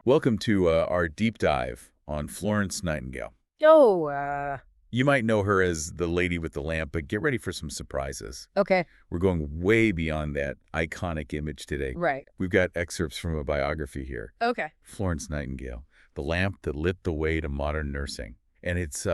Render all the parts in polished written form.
Welcome to our deep dive on Florence Nightingale. Oh, You might know her as the lady with the lamp, but get ready for some surprises. okay. We're going way beyond that iconic image today. Right. We've got excerpts from a biography here. Okay. Florence Nightingale, the lamp that lit the way to modern nursing. And it's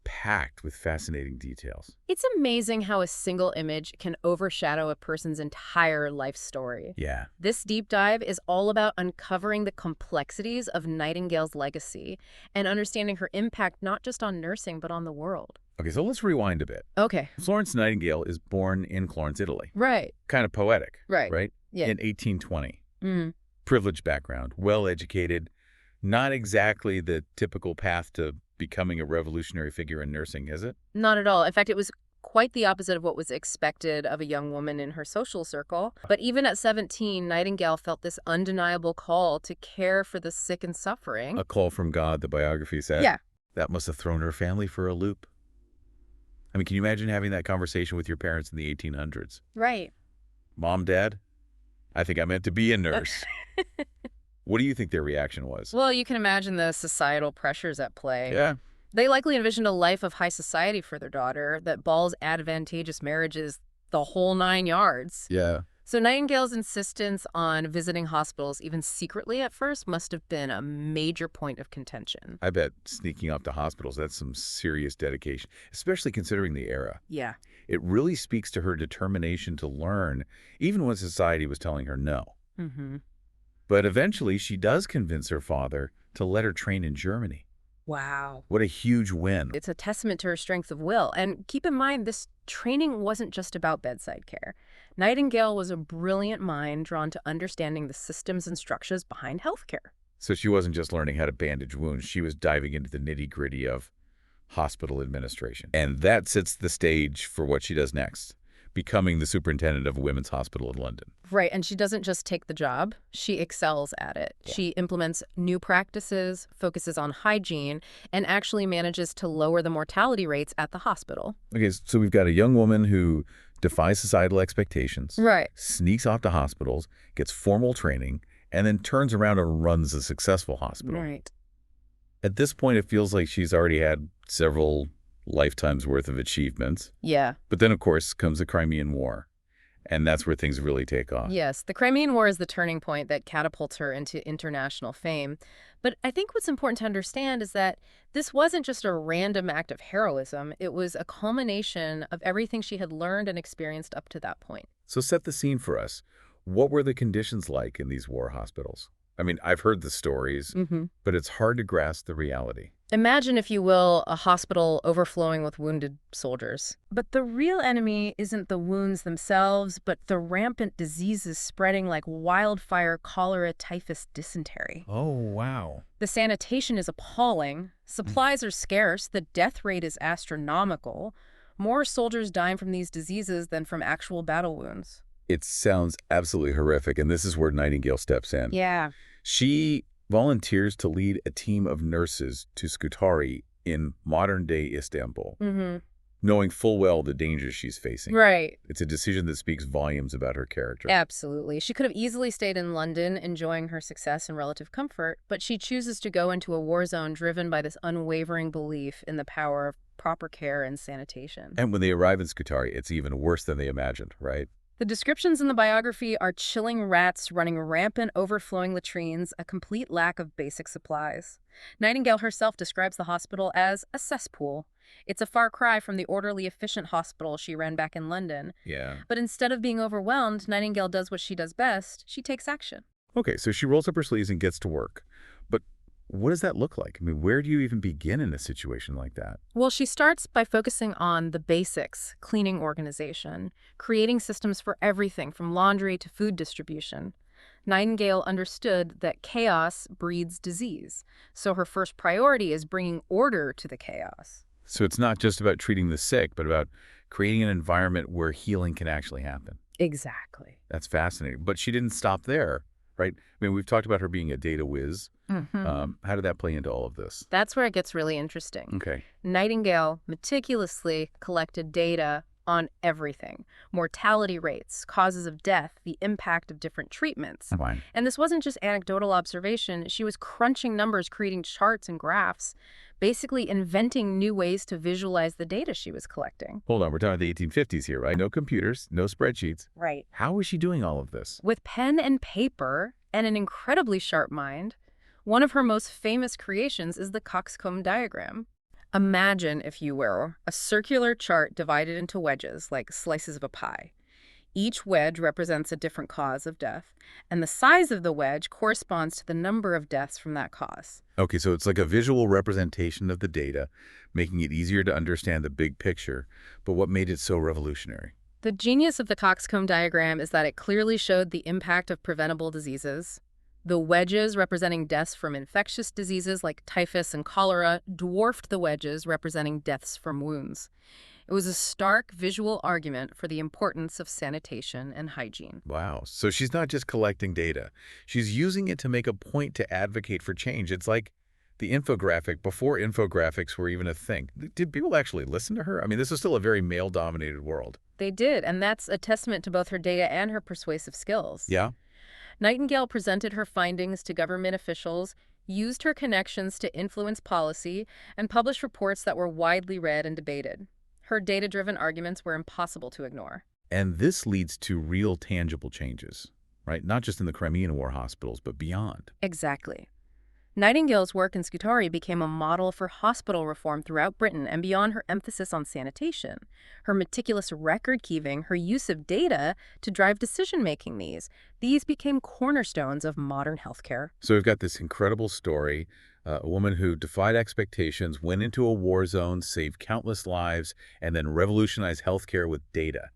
packed with fascinating details. It's amazing how a single image can overshadow a person's entire life story. Yeah. This deep dive is all about uncovering the complexities of Nightingale's legacy and understanding her impact not just on nursing, but on the world. Okay, so let's rewind a bit. Okay. Florence Nightingale is born in Florence, Italy. Right. Kind of poetic, Right. right? Yeah. In 1820. Mm. Privileged background, well-educated, not exactly the typical path to becoming a revolutionary figure in nursing, is it? Not at all. In fact, it was quite the opposite of what was expected of a young woman in her social circle. But even at 17, Nightingale felt this undeniable call to care for the sick and suffering. A call from God, the biography said. Yeah. That must have thrown her family for a loop. I mean, can you imagine having that conversation with your parents in the 1800s? Right. Mom, Dad, I think I meant to be a nurse. What do you think their reaction was? Well, you can imagine the societal pressures at play. Yeah. They likely envisioned a life of high society for their daughter, that balls advantageous marriages, the whole 9 yards. Yeah. So Nightingale's insistence on visiting hospitals, even secretly at first, must have been a major point of contention. I bet sneaking up to hospitals, that's some serious dedication, especially considering the era. Yeah. It really speaks to her determination to learn, even when society was telling her no. Mm-hmm. But eventually, she does convince her father to let her train in Germany. Wow. What a huge win. It's a testament to her strength of will. And keep in mind, this training wasn't just about bedside care. Nightingale was a brilliant mind drawn to understanding the systems and structures behind healthcare. So she wasn't just learning how to bandage wounds. She was diving into the nitty-gritty of hospital administration. And that sets the stage for what she does next, becoming the superintendent of a women's hospital in London. Right, and she doesn't just take the job, she excels at it. Yeah. She implements new practices, focuses on hygiene, and actually manages to lower the mortality rates at the hospital. Okay, so we've got a young woman who defies societal expectations, Right. sneaks off to hospitals, gets formal training, and then turns around and runs a successful hospital. Right. At this point, it feels like she's already had several lifetimes worth of achievements. Yeah. But then, of course, comes the Crimean War, and that's where things really take off. Yes, the Crimean War is the turning point that catapults her into international fame. But I think what's important to understand is that this wasn't just a random act of heroism. It was a culmination of everything she had learned and experienced up to that point. So set the scene for us. What were the conditions like in these war hospitals? I mean, I've heard the stories, but it's hard to grasp the reality. Imagine, if you will, a hospital overflowing with wounded soldiers. But the real enemy isn't the wounds themselves, but the rampant diseases spreading like wildfire: cholera, typhus, dysentery. Oh, wow. The sanitation is appalling. Supplies are scarce. The death rate is astronomical. More soldiers dying from these diseases than from actual battle wounds. It sounds absolutely horrific, and this is where Nightingale steps in. Yeah. She volunteers to lead a team of nurses to Scutari in modern-day Istanbul, knowing full well the dangers she's facing. Right. It's a decision that speaks volumes about her character. Absolutely. She could have easily stayed in London, enjoying her success and relative comfort, but she chooses to go into a war zone driven by this unwavering belief in the power of proper care and sanitation. And when they arrive in Scutari, it's even worse than they imagined, right? The descriptions in the biography are chilling rats running rampant, overflowing latrines, a complete lack of basic supplies. Nightingale herself describes the hospital as a cesspool. It's a far cry from the orderly, efficient hospital she ran back in London. Yeah. But instead of being overwhelmed, Nightingale does what she does best. She takes action. Okay, so she rolls up her sleeves and gets to work. But what does that look like? I mean, where do you even begin in a situation like that? Well, she starts by focusing on the basics: cleaning organization, creating systems for everything from laundry to food distribution. Nightingale understood that chaos breeds disease, so her first priority is bringing order to the chaos. So it's not just about treating the sick, but about creating an environment where healing can actually happen. Exactly. That's fascinating. But she didn't stop there, right? I mean, we've talked about her being a data whiz. How did that play into all of this? That's where it gets really interesting. Okay. Nightingale meticulously collected data on everything: mortality rates, causes of death, the impact of different treatments. Fine. And this wasn't just anecdotal observation. She was crunching numbers, creating charts and graphs, basically inventing new ways to visualize the data she was collecting. Hold on, we're talking the 1850s here, right? No computers, no spreadsheets. Right. How was she doing all of this? With pen and paper and an incredibly sharp mind, one of her most famous creations is the coxcomb diagram. Imagine, if you will, a circular chart divided into wedges, like slices of a pie. Each wedge represents a different cause of death, and the size of the wedge corresponds to the number of deaths from that cause. Okay, so it's like a visual representation of the data, making it easier to understand the big picture. But what made it so revolutionary? The genius of the coxcomb diagram is that it clearly showed the impact of preventable diseases. The wedges representing deaths from infectious diseases like typhus and cholera dwarfed the wedges representing deaths from wounds. It was a stark visual argument for the importance of sanitation and hygiene. Wow, so she's not just collecting data. She's using it to make a point to advocate for change. It's like the infographic before infographics were even a thing. Did people actually listen to her? I mean, this is still a very male-dominated world. They did, and that's a testament to both her data and her persuasive skills. Yeah? Nightingale presented her findings to government officials, used her connections to influence policy, and published reports that were widely read and debated. Her data-driven arguments were impossible to ignore. And this leads to real tangible changes, right? Not just in the Crimean War hospitals, but beyond. Exactly. Nightingale's work in Scutari became a model for hospital reform throughout Britain, and beyond her emphasis on sanitation, her meticulous record-keeping, her use of data to drive decision-making these became cornerstones of modern healthcare. So we've got this incredible story, a woman who defied expectations, went into a war zone, saved countless lives, and then revolutionized healthcare with data.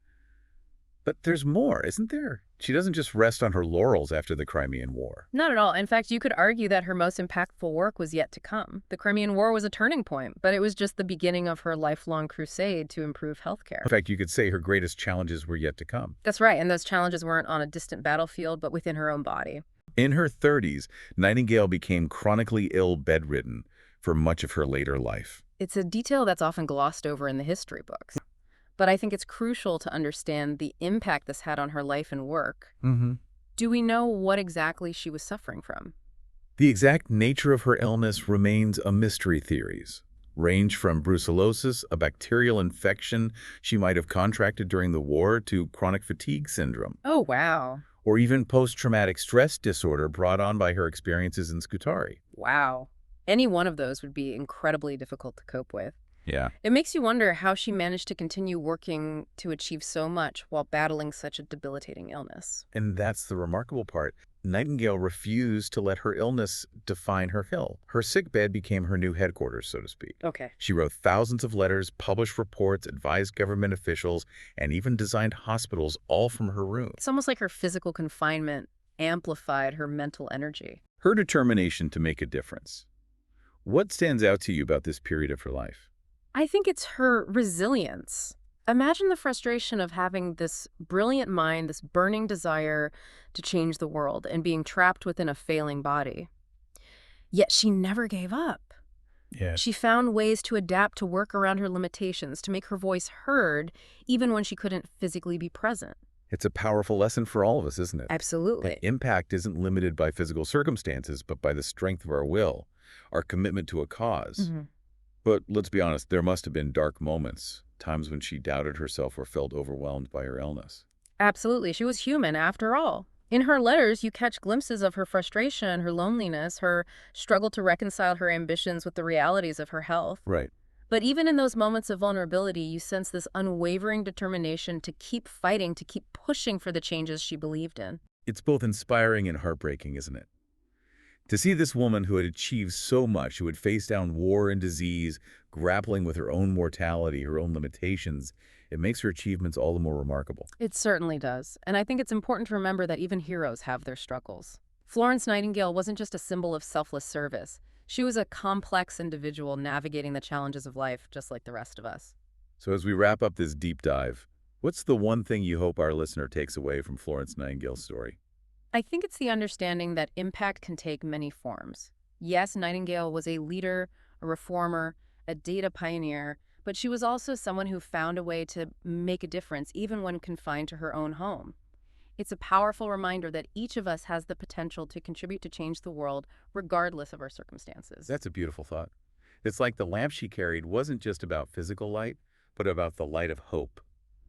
But there's more, isn't there? She doesn't just rest on her laurels after the Crimean War. Not at all. In fact, you could argue that her most impactful work was yet to come. The Crimean War was a turning point, but it was just the beginning of her lifelong crusade to improve healthcare. In fact, you could say her greatest challenges were yet to come. That's right, and those challenges weren't on a distant battlefield, but within her own body. In her 30s, Nightingale became chronically ill bedridden for much of her later life. It's a detail that's often glossed over in the history books. But I think it's crucial to understand the impact this had on her life and work. Do we know what exactly she was suffering from? The exact nature of her illness remains a mystery. Theories range from brucellosis, a bacterial infection she might have contracted during the war, to chronic fatigue syndrome, Oh, wow. or even post-traumatic stress disorder brought on by her experiences in Scutari. Wow. Any one of those would be incredibly difficult to cope with. Yeah. It makes you wonder how she managed to continue working to achieve so much while battling such a debilitating illness. And that's the remarkable part. Nightingale refused to let her illness define her hill. Her sickbed became her new headquarters, so to speak. Okay. She wrote thousands of letters, published reports, advised government officials, and even designed hospitals, all from her room. It's almost like her physical confinement amplified her mental energy. Her determination to make a difference. What stands out to you about this period of her life? I think it's her resilience. Imagine the frustration of having this brilliant mind, this burning desire to change the world, and being trapped within a failing body. Yet she never gave up. Yeah. She found ways to adapt, to work around her limitations, to make her voice heard, even when she couldn't physically be present. It's a powerful lesson for all of us, isn't it? Absolutely. That impact isn't limited by physical circumstances, but by the strength of our will, our commitment to a cause. But let's be honest, there must have been dark moments, times when she doubted herself or felt overwhelmed by her illness. Absolutely. She was human, after all. In her letters, you catch glimpses of her frustration, her loneliness, her struggle to reconcile her ambitions with the realities of her health. Right. But even in those moments of vulnerability, you sense this unwavering determination to keep fighting, to keep pushing for the changes she believed in. It's both inspiring and heartbreaking, isn't it? To see this woman who had achieved so much, who had faced down war and disease, grappling with her own mortality, her own limitations, it makes her achievements all the more remarkable. It certainly does. And I think it's important to remember that even heroes have their struggles. Florence Nightingale wasn't just a symbol of selfless service. She was a complex individual navigating the challenges of life just like the rest of us. So as we wrap up this deep dive, what's the one thing you hope our listener takes away from Florence Nightingale's story? I think it's the understanding that impact can take many forms. Yes, Nightingale was a leader, a reformer, a data pioneer, But she was also someone who found a way to make a difference even when confined to her own home. It's a powerful reminder that each of us has the potential to contribute to change the world, regardless of our circumstances. That's a beautiful thought. It's like the lamp she carried wasn't just about physical light, but about the light of hope,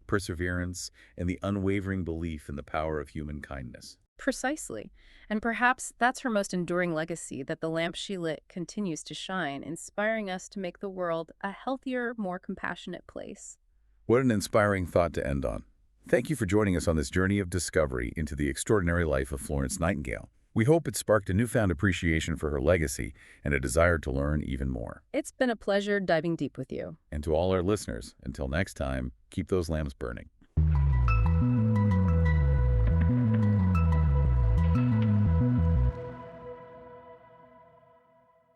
perseverance, and the unwavering belief in the power of human kindness. Precisely. And perhaps that's her most enduring legacy, that the lamp she lit continues to shine, inspiring us to make the world a healthier, more compassionate place. What an inspiring thought to end on. Thank you for joining us on this journey of discovery into the extraordinary life of Florence Nightingale. We hope it sparked a newfound appreciation for her legacy and a desire to learn even more. It's been a pleasure diving deep with you. And to all our listeners, until next time, keep those lamps burning.